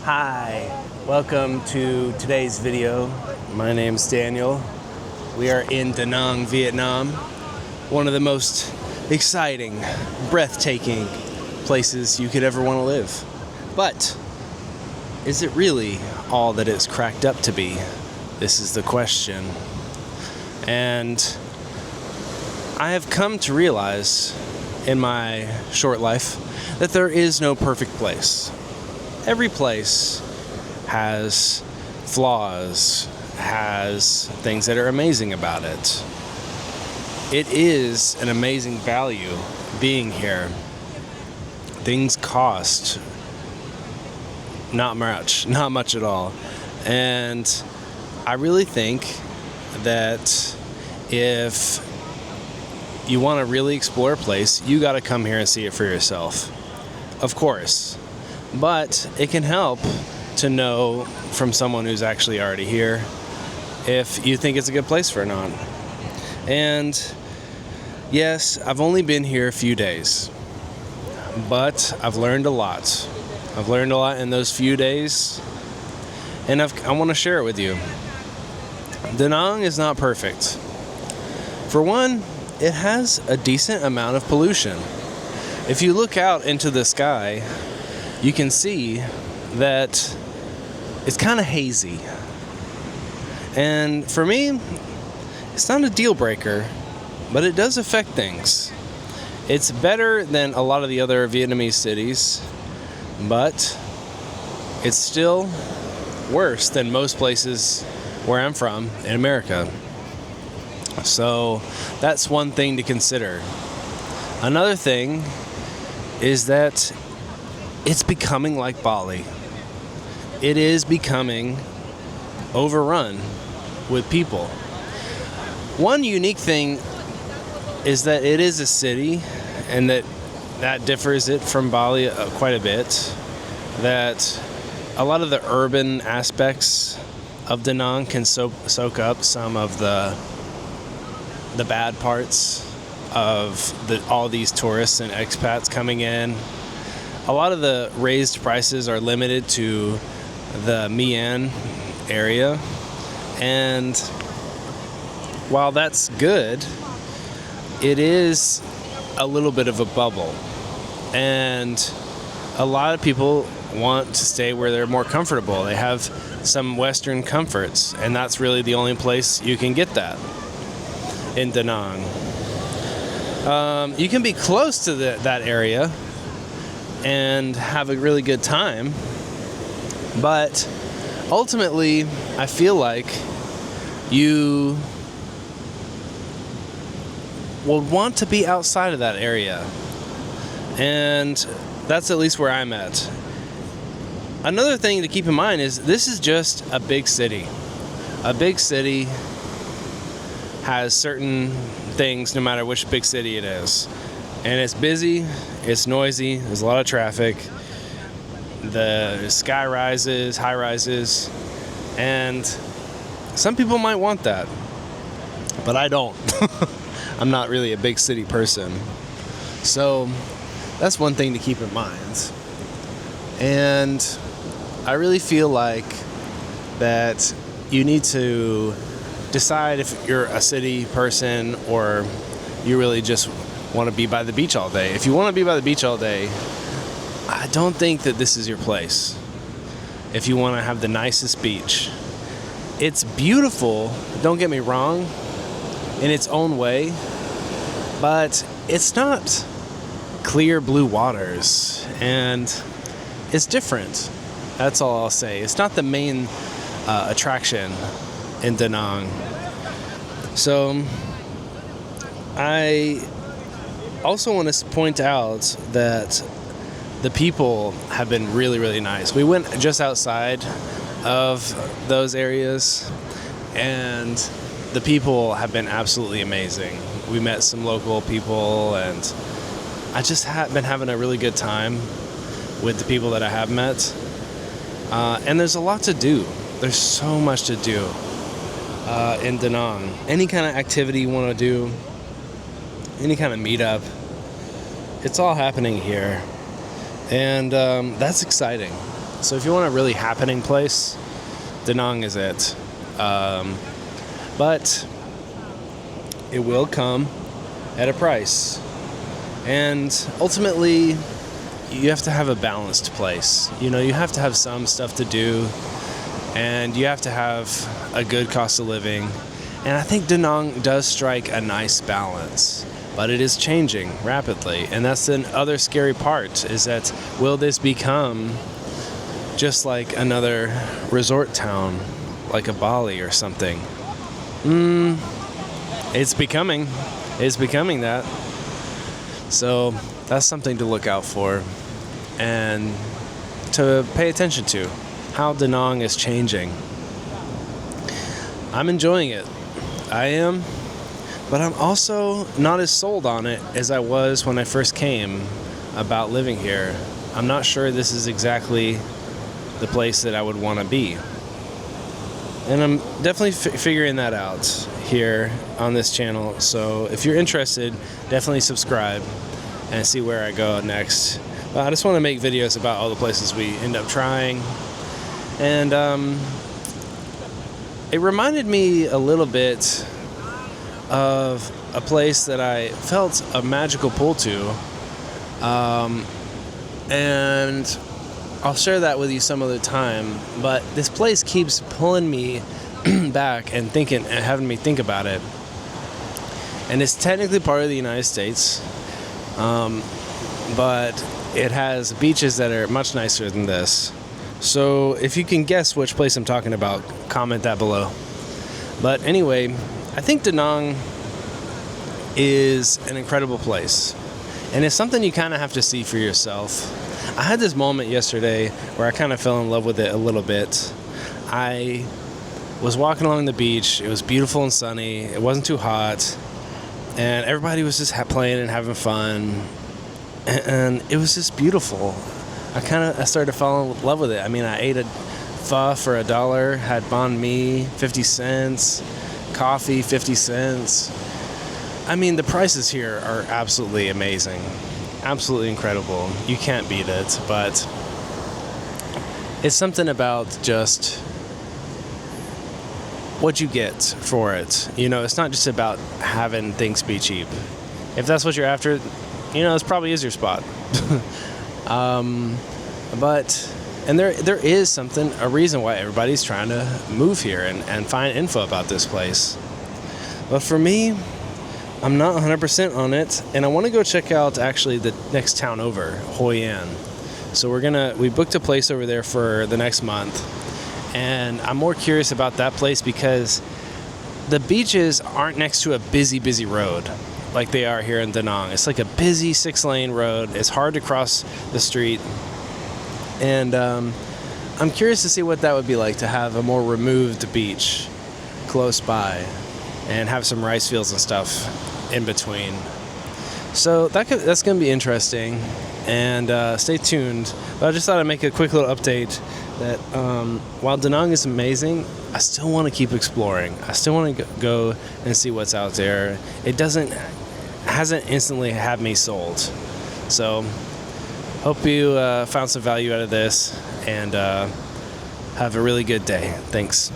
Hi, welcome to today's video. My name's Daniel. We are in Da Nang, Vietnam, one of the most exciting, breathtaking places you could ever want to live. But is it really all that it's cracked up to be? This is the question. And I have come to realize in my short life that there is no perfect place. Every place has flaws, has things that are amazing about it. It is an amazing value being here. Things cost not much at all. And I really think that if you want to really explore a place, you got to come here and see it for yourself. Of course. But it can help to know from someone who's actually already here if you think it's a good place for or not. And yes, I've only been here a few days, but I've learned a lot. I've learned a lot in those few days, and I want to share it with you. Da Nang is not perfect. For one, it has a decent amount of pollution. If you look out into the sky, you can see that it's kind of hazy. And for me, it's not a deal breaker, but it does affect things. It's better than a lot of the other Vietnamese cities, but it's still worse than most places where I'm from in America. So that's one thing to consider. Another thing is that it's becoming like Bali. It is becoming overrun with people. One unique thing is that it is a city, and that differs it from Bali quite a bit. That a lot of the urban aspects of Da Nang can soak up some of the bad parts of all these tourists and expats coming in. A lot of the raised prices are limited to the My An area, and while that's good, it is a little bit of a bubble, and a lot of people want to stay where they're more comfortable. They have some Western comforts, and that's really the only place you can get that in Da Nang. You can be close to that area and have a really good time, but ultimately I feel like you will want to be outside of that area, and that's at least where I'm at. Another thing to keep in mind is this is just a big city. A big city has certain things no matter which big city it is. And it's busy, it's noisy, there's a lot of traffic, the sky rises, high rises, and some people might want that, but I don't. I'm not really a big city person. So that's one thing to keep in mind. And I really feel like that you need to decide if you're a city person or you really just want to be by the beach all day. If you want to be by the beach all day, I don't think that this is your place. If you want to have the nicest beach, it's beautiful, don't get me wrong, in its own way, but it's not clear blue waters, and it's different. That's all I'll say. It's not the main attraction in Da Nang. So I also want to point out that the people have been really, really nice. We went just outside of those areas, and the people have been absolutely amazing. We met some local people, and I just have been having a really good time with the people that I have met. And there's a lot to do. There's so much to do in Da Nang. Any kind of activity you want to do, any kind of meetup, it's all happening here. And that's exciting. So if you want a really happening place, Da Nang is it. But it will come at a price. And ultimately, you have to have a balanced place. You know, you have to have some stuff to do, and you have to have a good cost of living. And I think Da Nang does strike a nice balance, but it is changing rapidly. And that's the other scary part, is that will this become just like another resort town, like a Bali or something? It's becoming that. So that's something to look out for and to pay attention to, how Da Nang is changing. I'm enjoying it. I am, but I'm also not as sold on it as I was when I first came about living here. I'm not sure this is exactly the place that I would want to be. And I'm definitely figuring that out here on this channel. So if you're interested, definitely subscribe and see where I go next. But I just want to make videos about all the places we end up trying. And it reminded me a little bit of a place that I felt a magical pull to. And I'll share that with you some other time. But this place keeps pulling me back and having me think about it. And it's technically part of the United States, but it has beaches that are much nicer than this. So if you can guess which place I'm talking about, comment that below. But anyway, I think Da Nang is an incredible place, and it's something you kind of have to see for yourself. I had this moment yesterday where I kind of fell in love with it a little bit. I was walking along the beach. It was beautiful and sunny. It wasn't too hot, and everybody was just playing and having fun, and it was just beautiful. I started to fall in love with it. I mean, I ate a pho for $1, had banh mi 50 cents, coffee 50 cents. I mean, the prices here are absolutely amazing, absolutely incredible. You can't beat it. But it's something about just what you get for it. You know, it's not just about having things be cheap. If that's what you're after, you know, this probably is your spot. And there is a reason why everybody's trying to move here and find info about this place. But for me, I'm not 100% on it, and I want to go check out actually the next town over, Hoi An. So we booked a place over there for the next month, and I'm more curious about that place because the beaches aren't next to a busy road like they are here in Da Nang. It's like a busy 6-lane road. It's hard to cross the street. And I'm curious to see what that would be like to have a more removed beach close by and have some rice fields and stuff in between. So that's going to be interesting, and stay tuned. But I just thought I'd make a quick little update that while Da Nang is amazing, I still want to keep exploring. I still want to go and see what's out there. It hasn't instantly had me sold. So hope you found some value out of this, and have a really good day. Thanks.